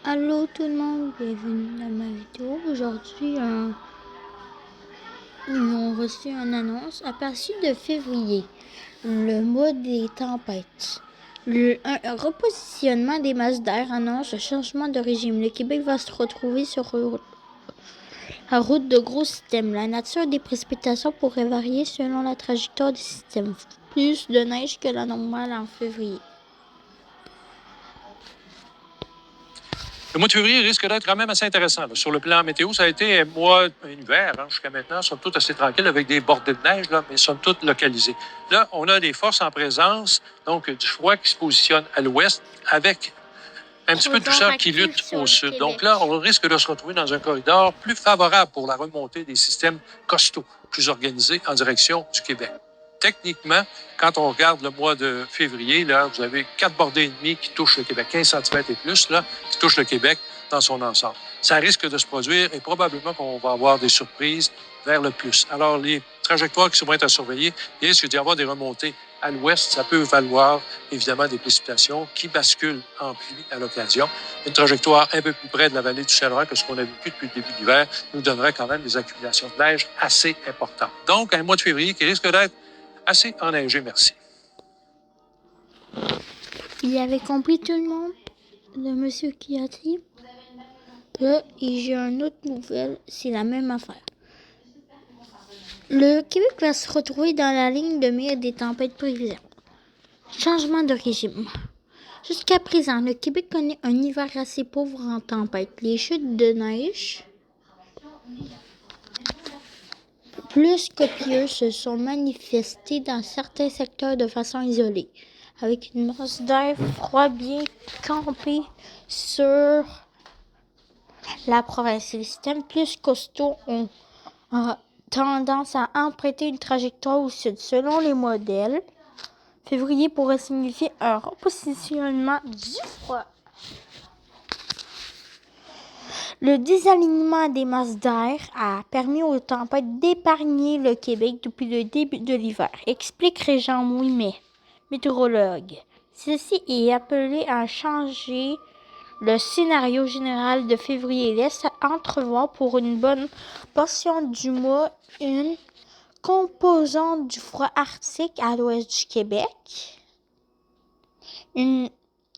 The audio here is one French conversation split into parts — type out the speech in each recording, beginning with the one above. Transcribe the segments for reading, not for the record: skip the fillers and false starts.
Allô tout le monde, bienvenue dans ma vidéo. Aujourd'hui, ils ont reçu une annonce à partir de février, le mois des tempêtes. Un repositionnement des masses d'air annonce le changement de régime. Le Québec va se retrouver sur la route de gros systèmes. La nature des précipitations pourrait varier selon la trajectoire des systèmes. Plus de neige que la normale en février. Le mois de février risque d'être quand même assez intéressant. Là. Sur le plan météo, ça a été un hiver jusqu'à maintenant, somme toute assez tranquille avec des bordées de neige, là, mais somme toute localisées. Là, on a des forces en présence, donc du froid qui se positionne à l'ouest avec un petit peu de douceur qui lutte au sud. Donc là, on risque de se retrouver dans un corridor plus favorable pour la remontée des systèmes costauds, plus organisés en direction du Québec. Techniquement, quand on regarde le mois de février, là, vous avez 4 bordées et demie qui touchent le Québec, 15 cm et plus, là, qui touchent le Québec dans son ensemble. Ça risque de se produire et probablement qu'on va avoir des surprises vers le plus. Alors, les trajectoires qui vont être à surveiller, il risque d'y avoir des remontées à l'ouest. Ça peut valoir, évidemment, des précipitations qui basculent en pluie à l'occasion. Une trajectoire un peu plus près de la vallée du Chanois que ce qu'on a vécu depuis le début de l'hiver nous donnerait quand même des accumulations de neige assez importantes. Donc, un mois de février qui risque d'être assez enneigé, merci. Il avait compris tout le monde, le monsieur qui a dit. Là, et j'ai une autre nouvelle, c'est la même affaire. Le Québec va se retrouver dans la ligne de mire des tempêtes prévisibles. Changement de régime. Jusqu'à présent, le Québec connaît un hiver assez pauvre en tempêtes. Les chutes de neige plus copieuses se sont manifestées dans certains secteurs de façon isolée, avec une masse d'air froid bien campée sur la province. Les systèmes plus costauds ont tendance à emprunter une trajectoire au sud. Selon les modèles, février pourrait signifier un repositionnement du froid. Le désalignement des masses d'air a permis aux tempêtes d'épargner le Québec depuis le début de l'hiver, explique Régent Ouimet, météorologue. Ceci est appelé à changer le scénario général de février laisse entrevoir pour une bonne portion du mois une composante du froid arctique à l'ouest du Québec, une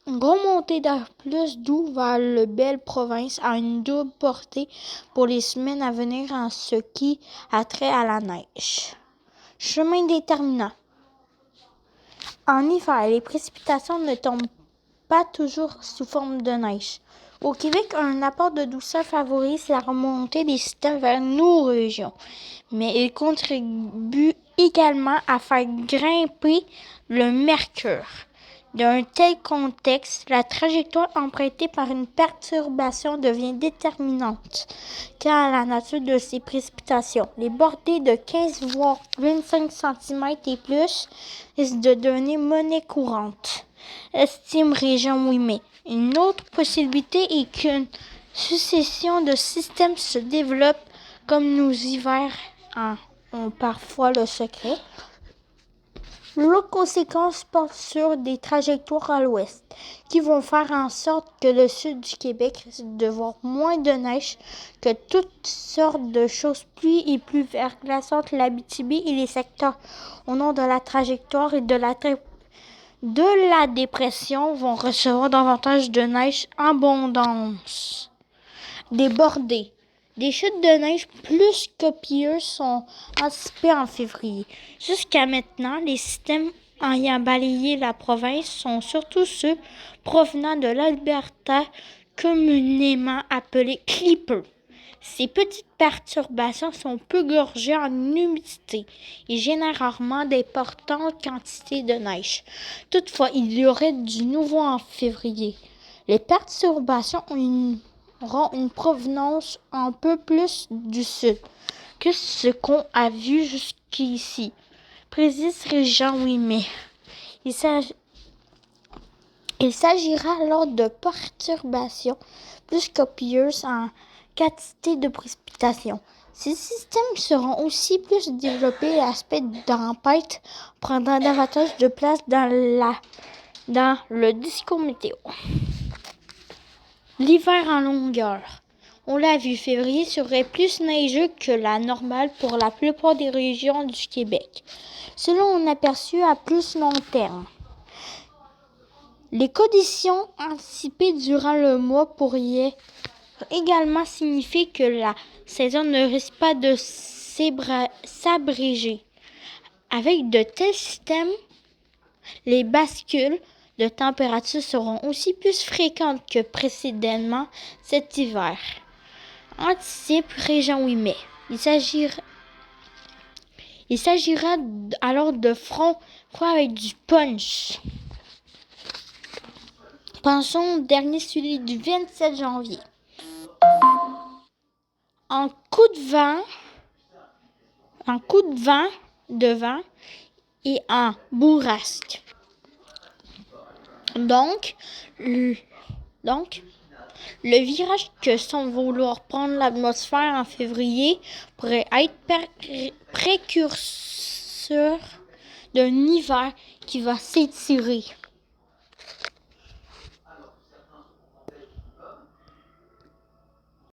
remontée d'air plus doux vers le belle province à une double portée pour les semaines à venir en ce qui a trait à la neige. Chemin déterminant. En hiver, les précipitations ne tombent pas toujours sous forme de neige. Au Québec, un apport de douceur favorise la remontée des systèmes vers nos régions, mais il contribue également à faire grimper le mercure. Dans un tel contexte, la trajectoire empruntée par une perturbation devient déterminante quant à la nature de ces précipitations. Les bordées de 15 voire 25 cm et plus risquent de devenir monnaie courante, estime Régent Ouimet. Une autre possibilité est qu'une succession de systèmes se développe comme nos hivers ont parfois le secret. Leurs conséquences portent sur des trajectoires à l'ouest, qui vont faire en sorte que le sud du Québec risque de voir moins de neige, que toutes sortes de choses pluies et plus verglaçantes, l'Abitibi et les secteurs au nord de la trajectoire et de la dépression vont recevoir davantage de neige en abondance. Des bordées. Des chutes de neige plus copieuses sont anticipées en février. Jusqu'à maintenant, les systèmes ayant balayé la province sont surtout ceux provenant de l'Alberta, communément appelés clippers. Ces petites perturbations sont peu gorgées en humidité et génèrent rarement d'importantes quantités de neige. Toutefois, il y aurait du nouveau en février. Les perturbations auront une provenance un peu plus du sud que ce qu'on a vu jusqu'ici, précise Régent Ouimet. Il s'agira alors de perturbations plus copieuses en quantité de précipitations. Ces systèmes seront aussi plus développés. L'aspect tempête prendra davantage de place dans le discours météo. L'hiver en longueur. On l'a vu, février serait plus neigeux que la normale pour la plupart des régions du Québec. Selon un aperçu à plus long terme. Les conditions anticipées durant le mois pourraient également signifier que la saison ne risque pas de s'abréger. Avec de tels systèmes, les bascules de température seront aussi plus fréquentes que précédemment cet hiver. Anticipe région 8 mai. Il s'agira alors de fronts froids avec du punch. Pensons au dernier, celui du 27 janvier. En coup de vent et en bourrasque. Donc, le virage que semble vouloir prendre l'atmosphère en février pourrait être précurseur d'un hiver qui va s'étirer.